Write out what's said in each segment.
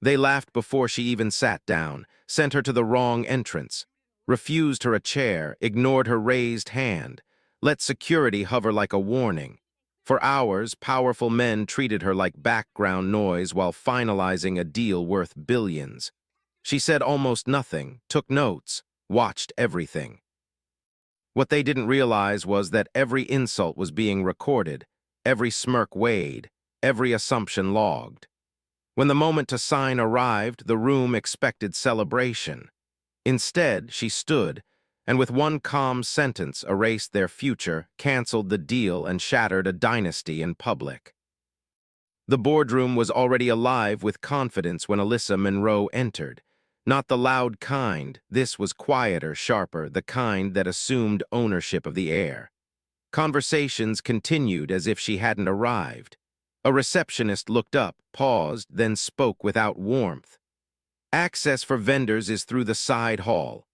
They laughed before she even sat down, sent her to the wrong entrance, refused her a chair, ignored her raised hand, let security hover like a warning. For hours, powerful men treated her like background noise while finalizing a deal worth billions. She said almost nothing, took notes, watched everything. What they didn't realize was that every insult was being recorded, every smirk weighed, every assumption logged. When the moment to sign arrived, the room expected celebration. Instead, she stood, and with one calm sentence erased their future, canceled the deal, and shattered a dynasty in public. The boardroom was already alive with confidence when Alyssa Monroe entered. Not the loud kind, this was quieter, sharper, the kind that assumed ownership of the air. Conversations continued as if she hadn't arrived. A receptionist looked up, paused, then spoke without warmth. "Access for vendors is through the side hall."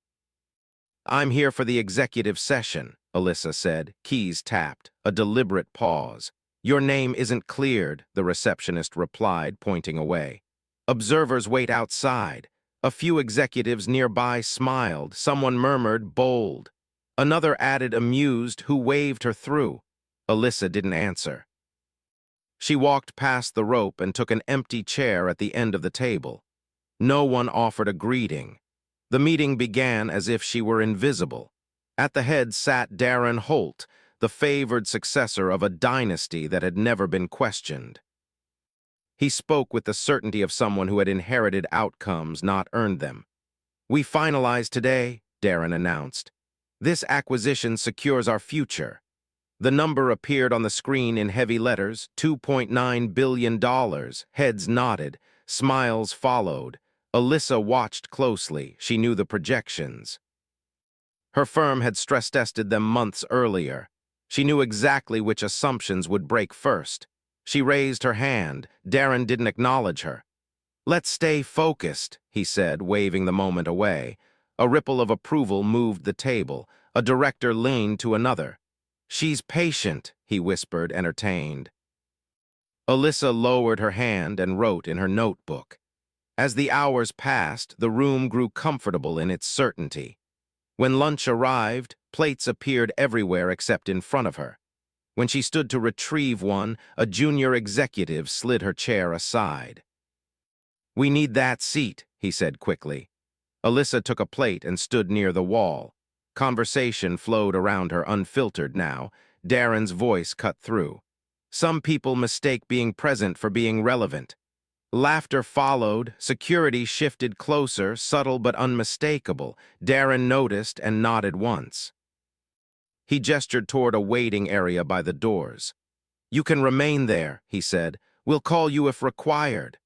"I'm here for the executive session," Alyssa said, keys tapped, a deliberate pause. "Your name isn't cleared," the receptionist replied, pointing away. "Observers wait outside." A few executives nearby smiled. Someone murmured, "Bold." Another added, amused, who waved her through. Alyssa didn't answer. She walked past the rope and took an empty chair at the end of the table. No one offered a greeting. The meeting began as if she were invisible. At the head sat Darren Holt, the favored successor of a dynasty that had never been questioned. He spoke with the certainty of someone who had inherited outcomes, not earned them. "We finalized today," Darren announced. "This acquisition secures our future." The number appeared on the screen in heavy letters, $2.9 billion. Heads nodded, smiles followed. Alyssa watched closely. She knew the projections. Her firm had stress-tested them months earlier. She knew exactly which assumptions would break first. She raised her hand. Darren didn't acknowledge her. "Let's stay focused," he said, waving the moment away. A ripple of approval moved the table. A director leaned to another. "She's patient," he whispered, entertained. Alyssa lowered her hand and wrote in her notebook. As the hours passed, the room grew comfortable in its certainty. When lunch arrived, plates appeared everywhere except in front of her. When she stood to retrieve one, a junior executive slid her chair aside. "We need that seat," he said quickly. Alyssa took a plate and stood near the wall. Conversation flowed around her, unfiltered now. Darren's voice cut through. "Some people mistake being present for being relevant." Laughter followed. Security shifted closer, subtle but unmistakable. Darren noticed and nodded once. He gestured toward a waiting area by the doors. "You can remain there," he said. "We'll call you if required."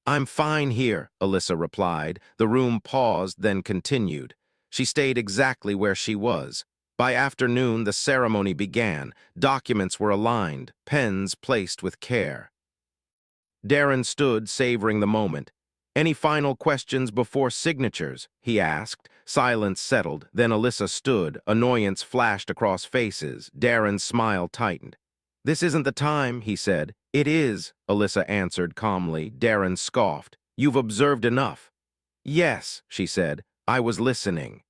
"I'm fine here," Alyssa replied. The room paused, then continued. She stayed exactly where she was. By afternoon, the ceremony began. Documents were aligned, pens placed with care. Darren stood, savoring the moment. "Any final questions before signatures?" he asked. Silence settled. Then Alyssa stood. Annoyance flashed across faces. Darren's smile tightened. "This isn't the time," he said. "It is," Alyssa answered calmly. Darren scoffed. "You've observed enough." "Yes," she said. "I was listening."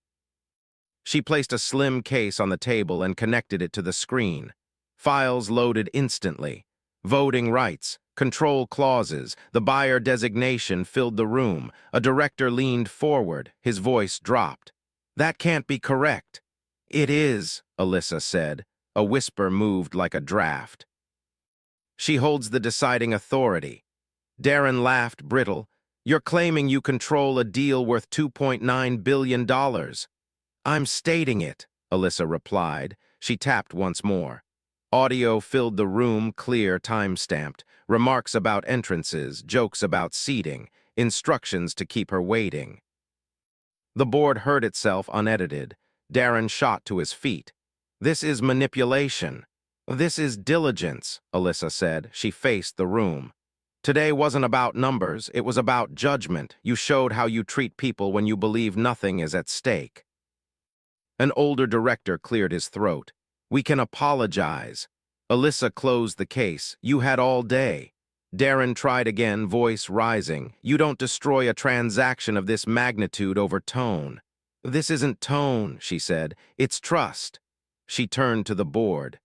She placed a slim case on the table and connected it to the screen. Files loaded instantly. Voting rights, control clauses, the buyer designation filled the room. A director leaned forward. His voice dropped. "That can't be correct." "It is," Alyssa said. A whisper moved like a draft. "She holds the deciding authority." Darren laughed, brittle. "You're claiming you control a deal worth $2.9 billion. "I'm stating it," Alyssa replied. She tapped once more. Audio filled the room, clear, time-stamped. Remarks about entrances, jokes about seating, instructions to keep her waiting. The board heard itself unedited. Darren shot to his feet. "This is manipulation." "This is diligence," Alyssa said. She faced the room. "Today wasn't about numbers, it was about judgment. You showed how you treat people when you believe nothing is at stake." An older director cleared his throat. "We can apologize." Alyssa closed the case. "You had all day." Darren tried again, voice rising. You don't destroy a transaction of this magnitude over tone. This isn't tone, she said. It's trust. She turned to the board.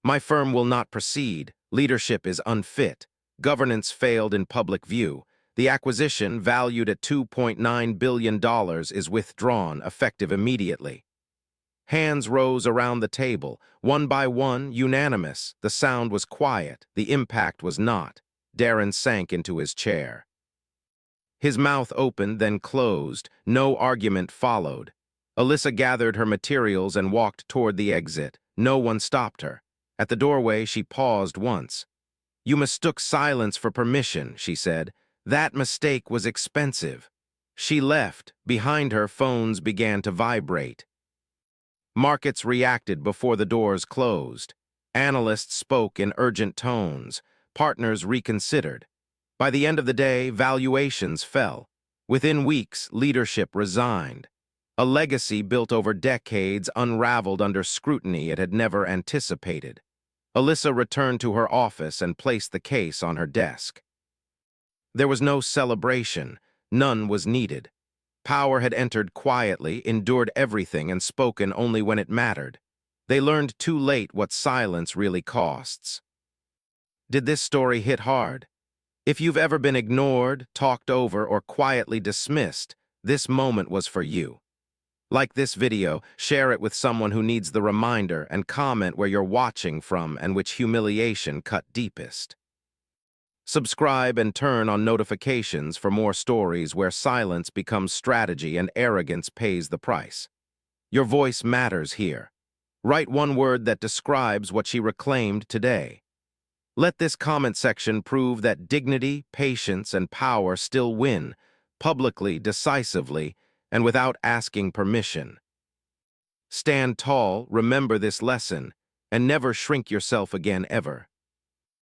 My firm will not proceed. Leadership is unfit. Governance failed in public view. The acquisition, valued at $2.9 billion, is withdrawn, effective immediately. Hands rose around the table, one by one, unanimous. The sound was quiet. The impact was not. Darren sank into his chair. His mouth opened, then closed. No argument followed. Alyssa gathered her materials and walked toward the exit. No one stopped her. At the doorway, she paused once. You mistook silence for permission, she said. That mistake was expensive. She left. Behind her, phones began to vibrate. Markets reacted before the doors closed. Analysts spoke in urgent tones. Partners reconsidered. By the end of the day, valuations fell. Within weeks, leadership resigned. A legacy built over decades unraveled under scrutiny it had never anticipated. Alyssa returned to her office and placed the case on her desk. There was no celebration. None was needed. Power had entered quietly, endured everything, and spoken only when it mattered. They learned too late what silence really costs. Did this story hit hard? If you've ever been ignored, talked over, or quietly dismissed, this moment was for you. Like this video, share it with someone who needs the reminder, and comment where you're watching from and which humiliation cut deepest. Subscribe and turn on notifications for more stories where silence becomes strategy and arrogance pays the price. Your voice matters here. Write one word that describes what she reclaimed today. Let this comment section prove that dignity, patience, and power still win, publicly, decisively, and without asking permission. Stand tall, remember this lesson, and never shrink yourself again ever.